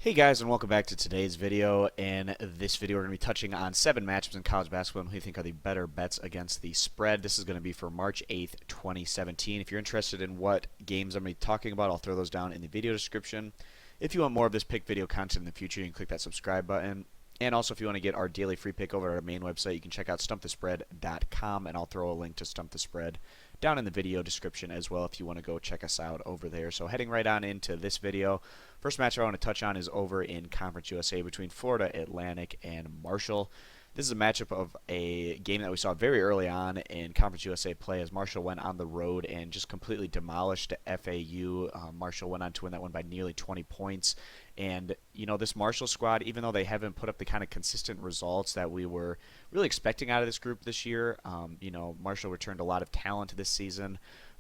Hey guys, and welcome back to today's video. In this video, we're going to be touching on 7 matchups in college basketball and who we think are the better bets against the spread. This is going to be for March 8th, 2017. If you're interested in what games I'm going to be talking about, I'll throw those down in the video description. If you want more of this pick video content in the future, you can click that subscribe button. And also, if you want to get our daily free pick over at our main website, you can check out stumpthespread.com, and I'll throw a link to Stump the Spread down in the video description as well if you want to go check us out over there. So heading right on into this video, first match I want to touch on is over in Conference USA between Florida Atlantic and Marshall. This is a matchup of a game that we saw very early on in Conference USA play as Marshall went on the road and just completely demolished FAU. Marshall went on to win that one by nearly 20 points. And, you know, this Marshall squad, even though they haven't put up the kind of consistent results that we were really expecting out of this group this year, you know, Marshall returned a lot of talent this season,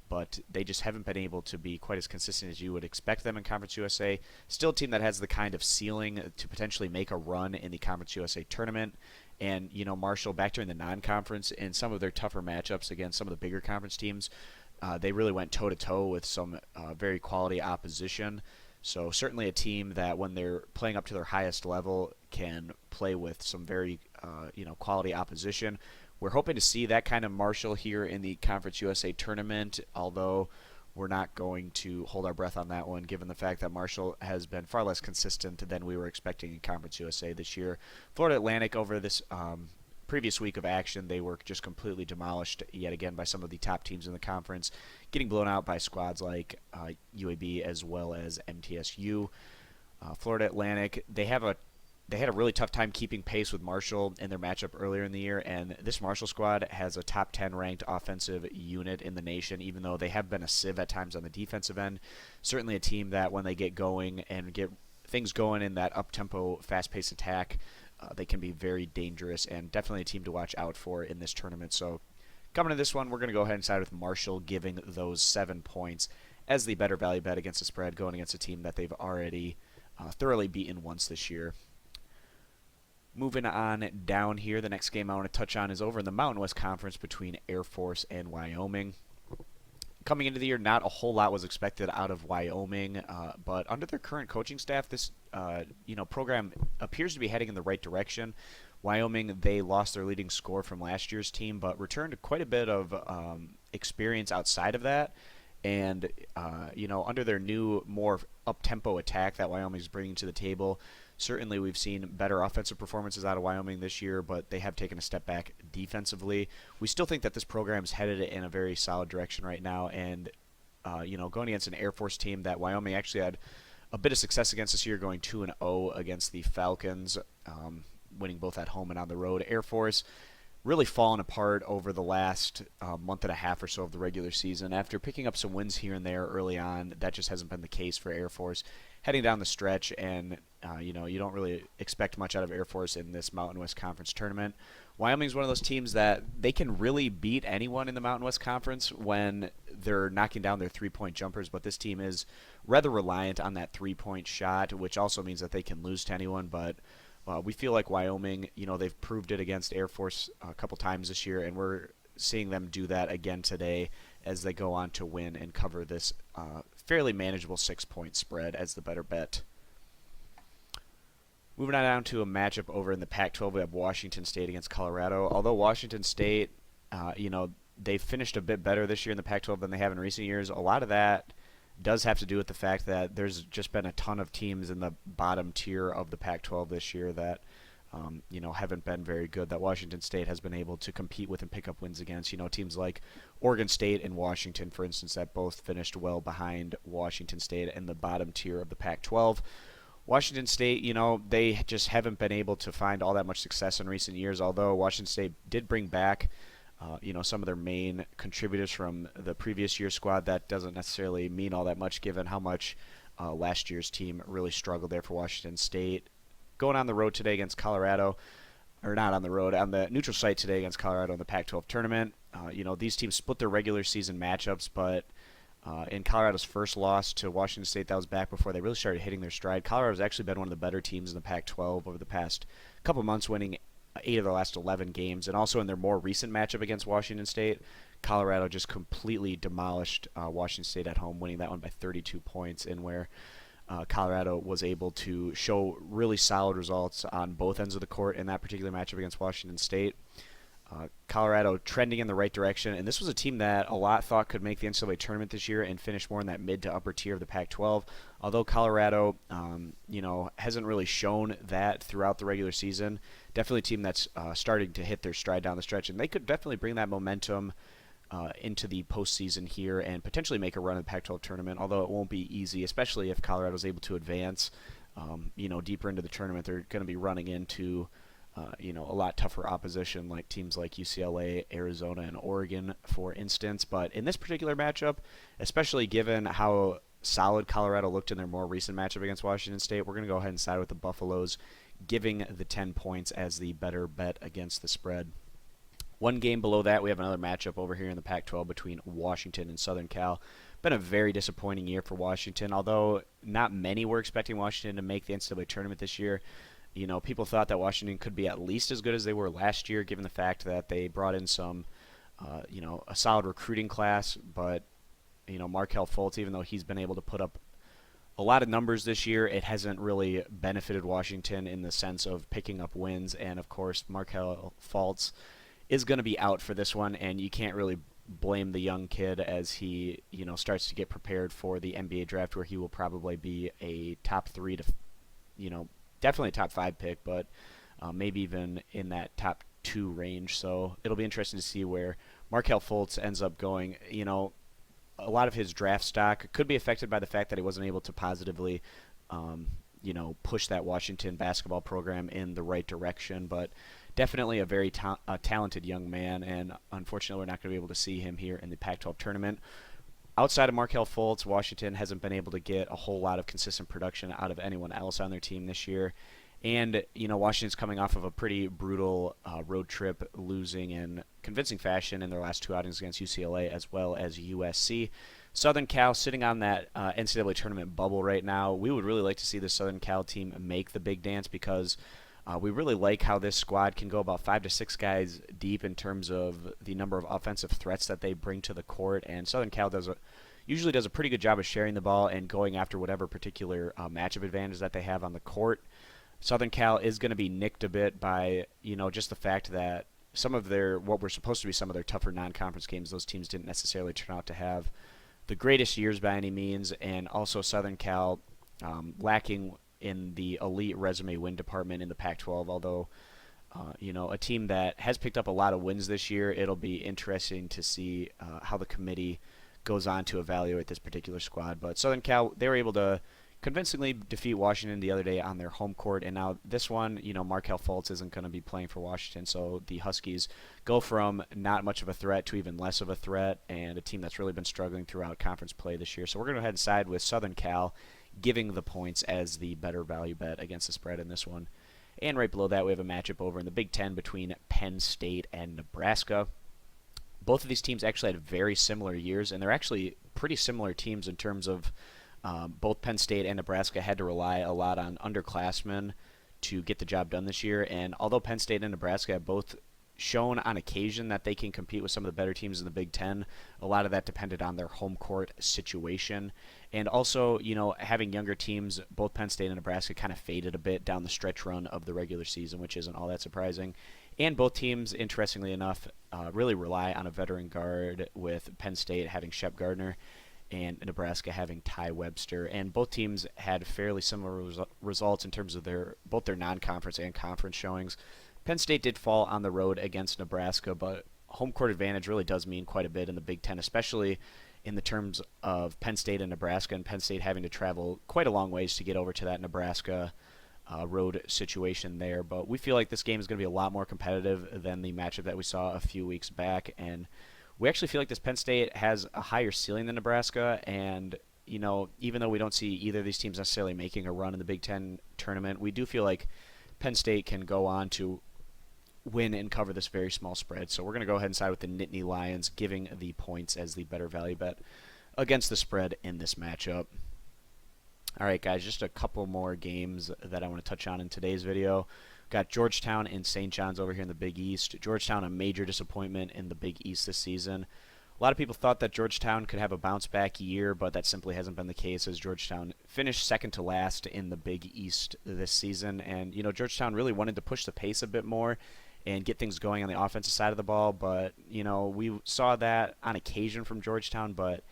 but they just haven't been able to be quite as consistent as you would expect them in Conference USA. Still a team that has the kind of ceiling to potentially make a run in the Conference USA tournament. And, you know, Marshall, back during the non-conference in some of their tougher matchups against some of the bigger conference teams, they really went toe-to-toe with some very quality opposition. So certainly a team that when they're playing up to their highest level can play with some very, quality opposition. We're hoping to see that kind of Marshall here in the Conference USA tournament, although we're not going to hold our breath on that one given the fact that Marshall has been far less consistent than we were expecting in Conference USA this year. Florida Atlantic over this previous week of action, they were just completely demolished yet again by some of the top teams in the conference, getting blown out by squads like UAB as well as MTSU. Florida Atlantic, they had a really tough time keeping pace with Marshall in their matchup earlier in the year, and this Marshall squad has a top 10 ranked offensive unit in the nation, even though they have been a sieve at times on the defensive end. Certainly a team that when they get going and get things going in that up-tempo, fast-paced attack, they can be very dangerous and definitely a team to watch out for in this tournament. So coming to this one, we're going to go ahead and side with Marshall, giving those 7 points as the better value bet against the spread, going against a team that they've already thoroughly beaten once this year. Moving on down here, the next game I want to touch on is over in the Mountain West Conference between Air Force and Wyoming. Coming into the year, not a whole lot was expected out of Wyoming, but under their current coaching staff, this program appears to be heading in the right direction. Wyoming, they lost their leading scorer from last year's team, but returned quite a bit of experience outside of that. And, under their new, more up-tempo attack that Wyoming is bringing to the table, certainly we've seen better offensive performances out of Wyoming this year, but they have taken a step back defensively. We still think that this program is headed in a very solid direction right now, and, going against an Air Force team that Wyoming actually had a bit of success against this year, going 2-0 against the Falcons, winning both at home and on the road. Air Force really fallen apart over the last month and a half or so of the regular season. After picking up some wins here and there early on, that just hasn't been the case for Air Force heading down the stretch, and you don't really expect much out of Air Force in this Mountain West Conference tournament. Wyoming's one of those teams that they can really beat anyone in the Mountain West Conference when they're knocking down their three-point jumpers, but this team is rather reliant on that three-point shot, which also means that they can lose to anyone, but we feel like Wyoming, they've proved it against Air Force a couple times this year, and we're seeing them do that again today as they go on to win and cover this fairly manageable 6-point spread as the better bet. Moving on down to a matchup over in the Pac-12, we have Washington State against Colorado. Although Washington State, they've finished a bit better this year in the Pac-12 than they have in recent years, a lot of that does have to do with the fact that there's just been a ton of teams in the bottom tier of the Pac-12 this year that haven't been very good, that Washington State has been able to compete with and pick up wins against. Teams like Oregon State and Washington, for instance, that both finished well behind Washington State in the bottom tier of the Pac-12. Washington State, they just haven't been able to find all that much success in recent years, although Washington State did bring back some of their main contributors from the previous year's squad. That doesn't necessarily mean all that much given how much last year's team really struggled there for Washington State. Going on the road today against Colorado, or not on the road, on the neutral site today against Colorado in the Pac-12 tournament. These teams split their regular season matchups, but in Colorado's first loss to Washington State, that was back before they really started hitting their stride. Colorado's actually been one of the better teams in the Pac-12 over the past couple months, winning 8 of the last 11 games. And also in their more recent matchup against Washington State, Colorado just completely demolished Washington State at home, winning that one by 32 points, and where Colorado was able to show really solid results on both ends of the court in that particular matchup against Washington State. Colorado trending in the right direction, and this was a team that a lot thought could make the NCAA tournament this year and finish more in that mid to upper tier of the Pac-12. Although Colorado, hasn't really shown that throughout the regular season, definitely a team that's starting to hit their stride down the stretch, and they could definitely bring that momentum into the postseason here and potentially make a run in the Pac-12 tournament. Although it won't be easy, especially if Colorado's able to advance, deeper into the tournament. They're going to be running into a lot tougher opposition, like teams like UCLA, Arizona, and Oregon, for instance. But in this particular matchup, especially given how solid Colorado looked in their more recent matchup against Washington State, we're going to go ahead and side with the Buffaloes, giving the 10 points as the better bet against the spread. One game below that, we have another matchup over here in the Pac-12 between Washington and Southern Cal. Been a very disappointing year for Washington, although not many were expecting Washington to make the NCAA tournament this year. People thought that Washington could be at least as good as they were last year, given the fact that they brought in some, a solid recruiting class. But, Markelle Fultz, even though he's been able to put up a lot of numbers this year, it hasn't really benefited Washington in the sense of picking up wins. And, of course, Markelle Fultz is going to be out for this one, and you can't really blame the young kid as he, starts to get prepared for the NBA draft, where he will probably be a top 3 to, definitely a top 5 pick, but maybe even in that top 2 range. So it'll be interesting to see where Markelle Fultz ends up going. A lot of his draft stock could be affected by the fact that he wasn't able to positively, push that Washington basketball program in the right direction. But definitely a very talented young man, and unfortunately we're not going to be able to see him here in the Pac-12 tournament. Outside of Markelle Fultz, Washington hasn't been able to get a whole lot of consistent production out of anyone else on their team this year. And, Washington's coming off of a pretty brutal road trip, losing in convincing fashion in their last 2 outings against UCLA as well as USC. Southern Cal sitting on that NCAA tournament bubble right now. We would really like to see the Southern Cal team make the big dance, because we really like how this squad can go about 5 to 6 guys deep in terms of the number of offensive threats that they bring to the court. And Southern Cal usually does a pretty good job of sharing the ball and going after whatever particular matchup advantage that they have on the court. Southern Cal is going to be nicked a bit by, just the fact that some of what were supposed to be some of their tougher non-conference games, those teams didn't necessarily turn out to have the greatest years by any means. And also Southern Cal lacking in the elite resume win department in the Pac-12, although, a team that has picked up a lot of wins this year. It'll be interesting to see how the committee goes on to evaluate this particular squad. But Southern Cal, they were able to convincingly defeat Washington the other day on their home court, and now this one, Markelle Fultz isn't going to be playing for Washington, so the Huskies go from not much of a threat to even less of a threat, and a team that's really been struggling throughout conference play this year. So we're going to go ahead and side with Southern Cal, giving the points as the better value bet against the spread in this one. And right below that, we have a matchup over in the Big Ten between Penn State and Nebraska. Both of these teams actually had very similar years, and they're actually pretty similar teams in terms of both Penn State and Nebraska had to rely a lot on underclassmen to get the job done this year. And although Penn State and Nebraska have both shown on occasion that they can compete with some of the better teams in the Big Ten, a lot of that depended on their home court situation. And also, having younger teams, both Penn State and Nebraska kind of faded a bit down the stretch run of the regular season, which isn't all that surprising. And both teams, interestingly enough, really rely on a veteran guard, with Penn State having Shep Gardner and Nebraska having Ty Webster. And both teams had fairly similar results in terms of both their non-conference and conference showings. Penn State did fall on the road against Nebraska, but home court advantage really does mean quite a bit in the Big Ten, especially in the terms of Penn State and Nebraska, and Penn State having to travel quite a long ways to get over to that Nebraska road situation there. But we feel like this game is going to be a lot more competitive than the matchup that we saw a few weeks back, and we actually feel like this Penn State has a higher ceiling than Nebraska. And even though we don't see either of these teams necessarily making a run in the Big Ten tournament, we do feel like Penn State can go on to win and cover this very small spread. So we're going to go ahead and side with the Nittany Lions, giving the points as the better value bet against the spread in this matchup. All right, guys, just a couple more games that I want to touch on in today's video. Got Georgetown and St. John's over here in the Big East. Georgetown, a major disappointment in the Big East this season. A lot of people thought that Georgetown could have a bounce back year, but that simply hasn't been the case as Georgetown finished second to last in the Big East this season. And, Georgetown really wanted to push the pace a bit more and get things going on the offensive side of the ball. But, we saw that on occasion from Georgetown, but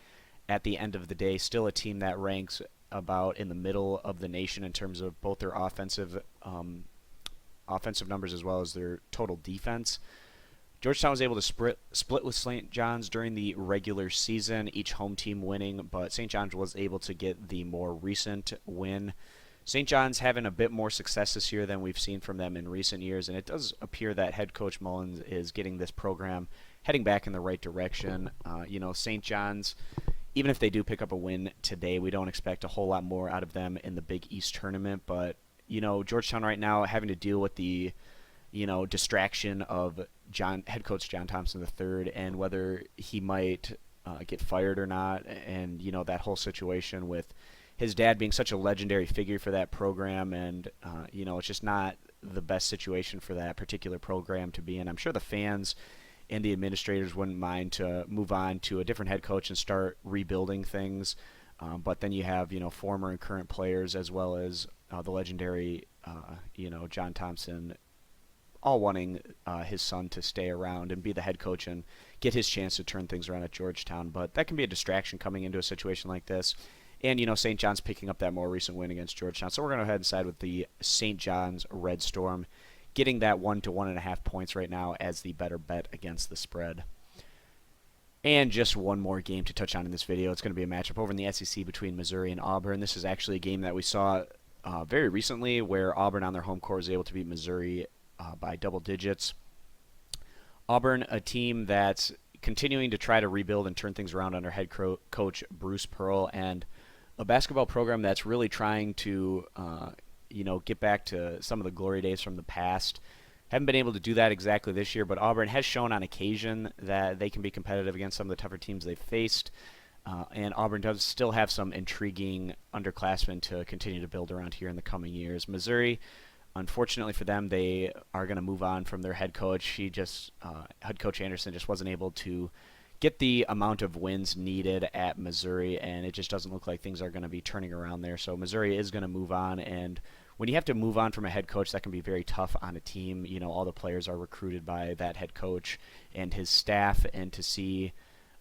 at the end of the day, still a team that ranks about in the middle of the nation in terms of both their offensive numbers as well as their total defense. Georgetown was able to split with St. John's during the regular season, each home team winning, but St. John's was able to get the more recent win. St. John's having a bit more success this year than we've seen from them in recent years, and it does appear that head coach Mullins is getting this program heading back in the right direction. St. John's, even if they do pick up a win today, we don't expect a whole lot more out of them in the Big East tournament, but Georgetown right now having to deal with the distraction of head coach John Thompson III and whether he might get fired or not, and that whole situation with his dad being such a legendary figure for that program, and it's just not the best situation for that particular program to be in. I'm sure the fans and the administrators wouldn't mind to move on to a different head coach and start rebuilding things, but then you have former and current players as well as the legendary John Thompson all wanting his son to stay around and be the head coach and get his chance to turn things around at Georgetown. But that can be a distraction coming into a situation like this. And, St. John's picking up that more recent win against Georgetown. So we're going to go ahead and side with the St. John's Red Storm, getting that 1 to 1.5 points right now as the better bet against the spread. And just one more game to touch on in this video. It's going to be a matchup over in the SEC between Missouri and Auburn. This is actually a game that we saw very recently where Auburn on their home court was able to beat Missouri by double digits. Auburn, a team that's continuing to try to rebuild and turn things around under head coach Bruce Pearl, and a basketball program that's really trying to get back to some of the glory days from the past. Haven't been able to do that exactly this year, but Auburn has shown on occasion that they can be competitive against some of the tougher teams they've faced. And Auburn does still have some intriguing underclassmen to continue to build around here in the coming years. Missouri, unfortunately for them, they are going to move on from their head coach. Head coach Anderson just wasn't able to get the amount of wins needed at Missouri, and it just doesn't look like things are going to be turning around there. So Missouri is going to move on, and when you have to move on from a head coach, that can be very tough on a team. All the players are recruited by that head coach and his staff, and to see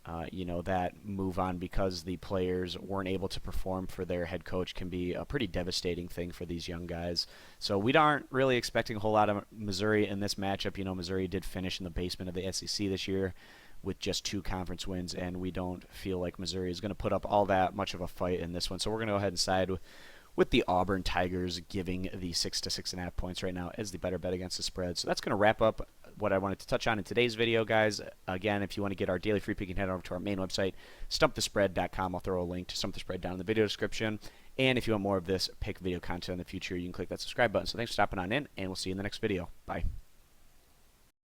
that move on because the players weren't able to perform for their head coach can be a pretty devastating thing for these young guys. So we aren't really expecting a whole lot of Missouri in this matchup. Missouri did finish in the basement of the SEC this year with just 2 conference wins, and we don't feel like Missouri is going to put up all that much of a fight in this one. So we're going to go ahead and side with the Auburn Tigers, giving the 6 to 6.5 points right now as the better bet against the spread. So that's going to wrap up what I wanted to touch on in today's video, guys. Again, if you want to get our daily free pick, you can head over to our main website, stumpthespread.com. I'll throw a link to Stump the Spread down in the video description. And if you want more of this pick video content in the future, you can click that subscribe button. So thanks for stopping on in, and we'll see you in the next video. Bye.